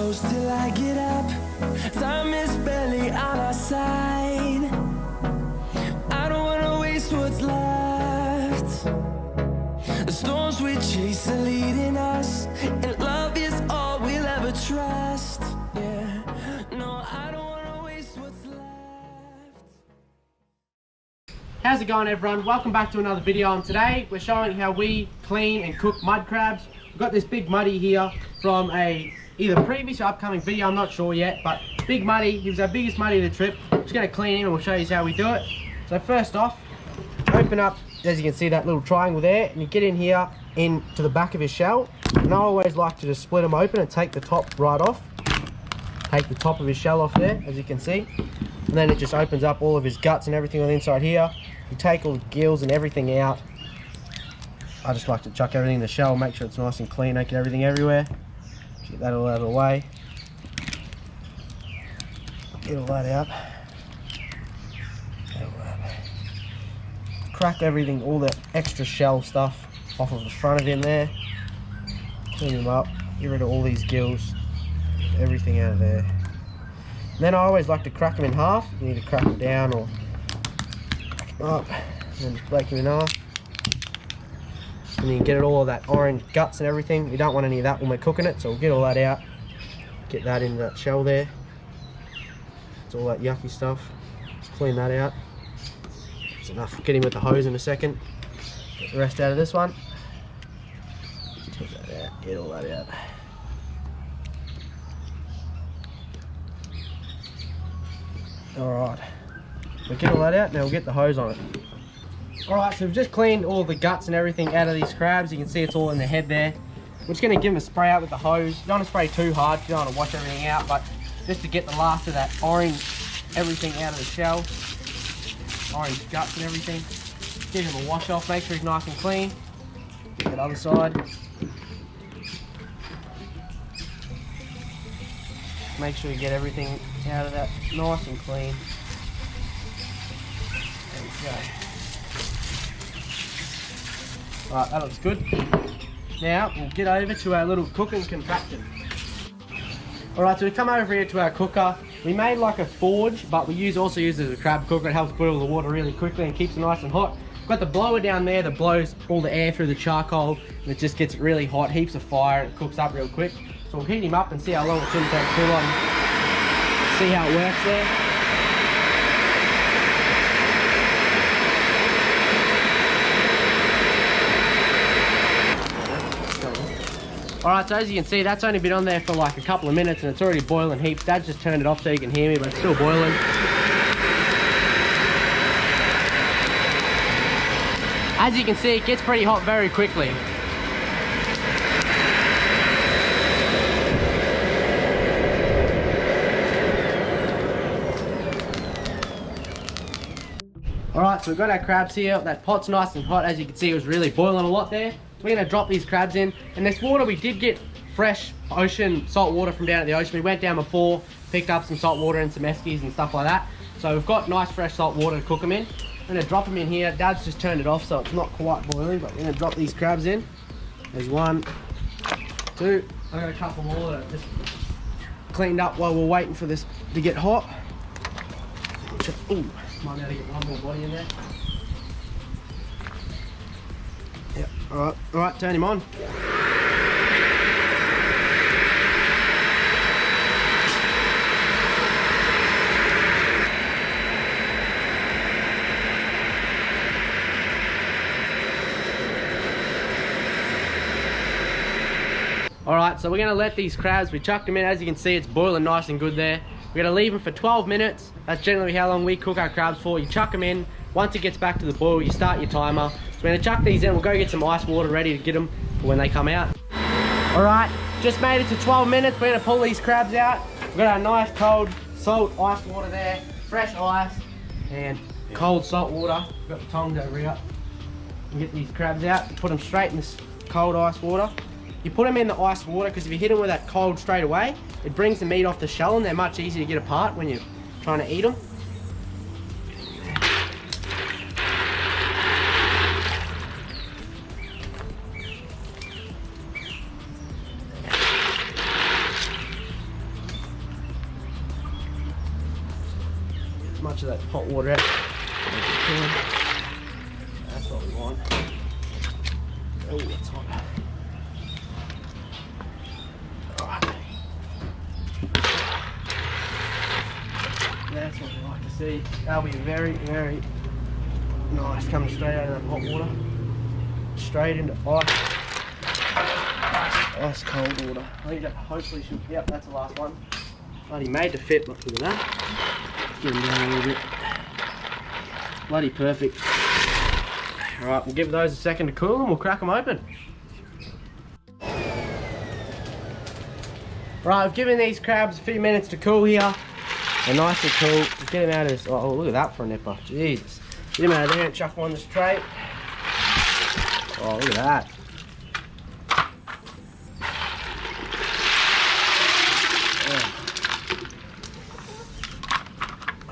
close till I get up. Time is barely on our side. I don't wanna waste what's left. The storms we chase are leading us, and love is all we'll ever trust. Yeah, no, I don't wanna waste what's left. How's it going, everyone? Welcome back to another video, and today we're showing how we clean and cook mud crabs. We've got this Big Muddy here from either previous or upcoming video, I'm not sure yet, but Big Muddy, he was our biggest muddy of the trip. I'm just going to clean him and we'll show you how we do it. So first off, open up, as you can see, that little triangle there, and you get in here into the back of his shell. And I always like to just split him open and take the top right off. Take the top of his shell off there, as you can see. And then it just opens up all of his guts and everything on the inside here. You take all the gills and everything out. I just like to chuck everything in the shell, make sure it's nice and clean, don't get everything everywhere. Get that all out of the way. Get all that out. Crack everything, all the extra shell stuff off of the front of him there. Clean him up, get rid of all these gills, everything out of there. And then I always like to crack them in half. You need to crack them down or up, and then just break them in half. And you can get all of that orange guts and everything. We don't want any of that when we're cooking it, so we'll get all that out. Get that in that shell there. It's all that yucky stuff. Just clean that out. That's enough. Get him with the hose in a second. Get the rest out of this one. Take that out. Get all that out. Alright. We'll get all that out, now we'll get the hose on it. Alright, so we've just cleaned all the guts and everything out of these crabs. You can see it's all in the head there. We're just going to give them a spray out with the hose. You don't want to spray too hard, you don't want to wash everything out, but just to get the last of that orange, everything out of the shell. Orange guts and everything. Give him a wash off, make sure he's nice and clean. Get the other side. Make sure you get everything out of that nice and clean. There we go. Right, that looks good. Now we'll get over to our little cooking contraption. Alright, so we come over here to our cooker. We made like a forge, but we also use it as a crab cooker. It helps boil the water really quickly and keeps it nice and hot. We've got the blower down there that blows all the air through the charcoal, and it just gets really hot, heaps of fire, and it cooks up real quick. So we'll heat him up and see how long it shouldn't take too long. See how it works there. Alright, so as you can see, that's only been on there for like a couple of minutes and it's already boiling heaps. Dad just turned it off so you can hear me, but it's still boiling. As you can see, it gets pretty hot very quickly. Alright, so we've got our crabs here. That pot's nice and hot. As you can see, it was really boiling a lot there. So we're going to drop these crabs in. And this water, we did get fresh ocean salt water from down at the ocean. We went down before, picked up some salt water and some eskies and stuff like that. So we've got nice fresh salt water to cook them in. We're going to drop them in here. Dad's just turned it off so it's not quite boiling, but we're going to drop these crabs in. There's one, two. I've got a couple more that I just cleaned up while we're waiting for this to get hot. Ooh, might be able to get one more body in there. Yep, alright, turn him on. Alright, so we're going to let these crabs, we chucked them in, as you can see it's boiling nice and good there. We're going to leave them for 12 minutes, that's generally how long we cook our crabs for. You chuck them in, once it gets back to the boil you start your timer. So we're going to chuck these in, we'll go get some ice water ready to get them for when they come out. Alright, just made it to 12 minutes, we're going to pull these crabs out. We've got our nice cold salt ice water there, fresh ice and cold salt water. We've got the tongs over here. We'll get these crabs out, put them straight in this cold ice water. You put them in the ice water because if you hit them with that cold straight away, it brings the meat off the shell and they're much easier to get apart when you're trying to eat them. as much of that hot water out as we can. That's what we want. Oh, it's hot. Alright. That's what we like to see. That'll be very, very nice coming straight out of that hot water. Straight into ice cold water. I think that hopefully should, yep, that's the last one. Bloody made to fit, look at that. Get them down a little bit. Bloody perfect. Alright, we'll give those a second to cool and we'll crack them open. Right, I've given these crabs a few minutes to cool here. They're nice and cool. Just get them out of this. Oh, look at that for a nipper. Jesus. Get them out of there and chuck them on this tray. Oh, look at that.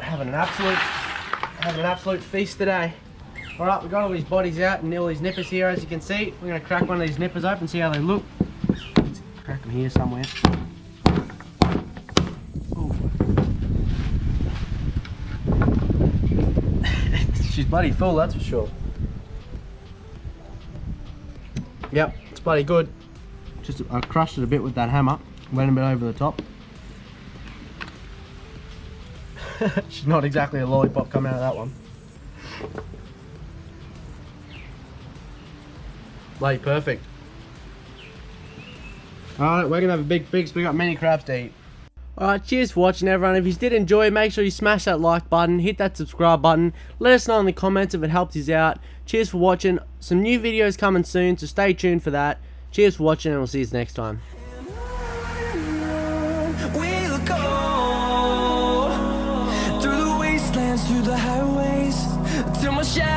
Having an absolute feast today. Alright, we've got all these bodies out and all these nippers here, as you can see. We're going to crack one of these nippers open, see how they look. Let's crack them here somewhere. She's bloody full, that's for sure. Yep, it's bloody good. Just I crushed it a bit with that hammer. Went a bit over the top. She's not exactly a lollipop coming out of that one. Bloody perfect. Alright, we're gonna have a big feast. We got many crabs to eat. Alright, cheers for watching everyone. If you did enjoy, make sure you smash that like button, hit that subscribe button. Let us know in the comments if it helped you out. Cheers for watching. Some new videos coming soon, so stay tuned for that. Cheers for watching and we'll see you next time. We'll go through the wastelands, through the highways, till my shadow